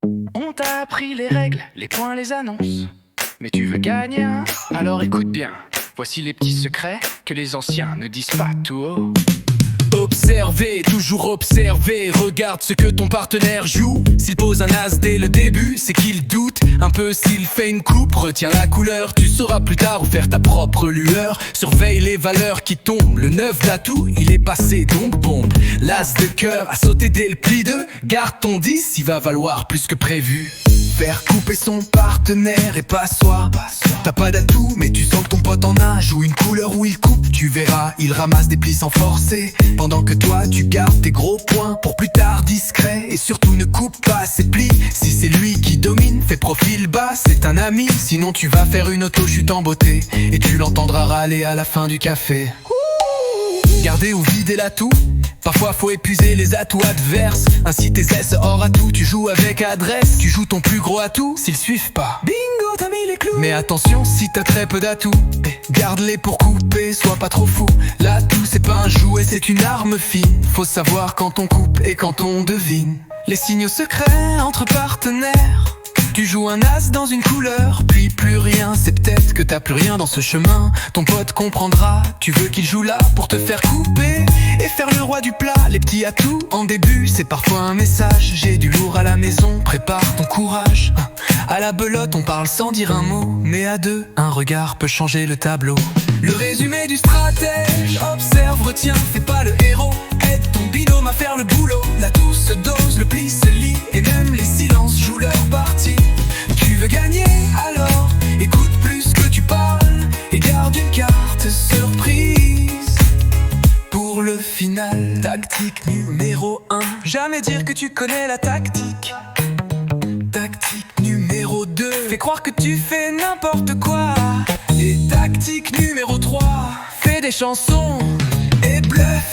On t'a appris les règles, les points, les annonces. Mais tu veux gagner, hein? Alors écoute bien. Voici les petits secrets que les anciens ne disent pas tout haut. Observer, toujours observer. Regarde ce que ton partenaire joue. S'il pose un as dès le début, c'est qu'il doute un peu. S'il fait une coupe, retiens la couleur. Tu sauras plus tard où faire ta propre lueur. Surveille les valeurs qui tombent. Le 9 d'atout, il est passé, donc bombe. L'as de cœur a sauté dès le pli 2. Garde ton 10, il va valoir plus que prévu. Faire couper son partenaire et pas soi. T'as pas d'atout, mais tu sens que ton pote en a. Joue une couleur où il coupe, tu verras. Il ramasse des plis sans forcer, pendant que toi tu gardes tes gros points pour plus tard discret. Et surtout ne coupe pas ses plis. Si c'est lui qui domine, fais profil bas, c'est un ami. Sinon tu vas faire une auto-chute en beauté et tu l'entendras râler à la fin du café. Garder ou vider l'atout, parfois faut épuiser les atouts adverses. Ainsi tes S hors atout, tu joues avec adresse. Tu joues ton plus gros atout, s'ils suivent pas, bingo, t'as mis les clous. Mais attention, si t'as très peu d'atouts, garde-les pour couper, sois pas trop fou. L'atout c'est pas un jouet, c'est une arme fine. Faut savoir quand on coupe et quand on devine les signaux secrets entre partenaires. Tu joues un as dans une couleur, puis plus rien. C'est peut-être que t'as plus rien dans ce chemin. Ton pote comprendra, tu veux qu'il joue là pour te faire couper et faire le roi du plat. Les petits atouts en début, c'est parfois un message. J'ai du lourd à la maison, prépare ton courage. À la belote, on parle sans dire un mot, mais à deux, un regard peut changer le tableau. Le résumé du stratège, observe, retiens, fais pas le héros. Aide ton binôme à faire le boulot. L'atout se dose, le pli se lit, et même les silences jouent leur partie. Tu veux gagner, alors écoute plus que tu parles et garde une carte surprise pour le final. Tactique numéro 1, jamais dire que tu connais la tactique. Tactique numéro 2, fais croire que tu fais n'importe quoi. Et tactique numéro 3, fais des chansons et bluff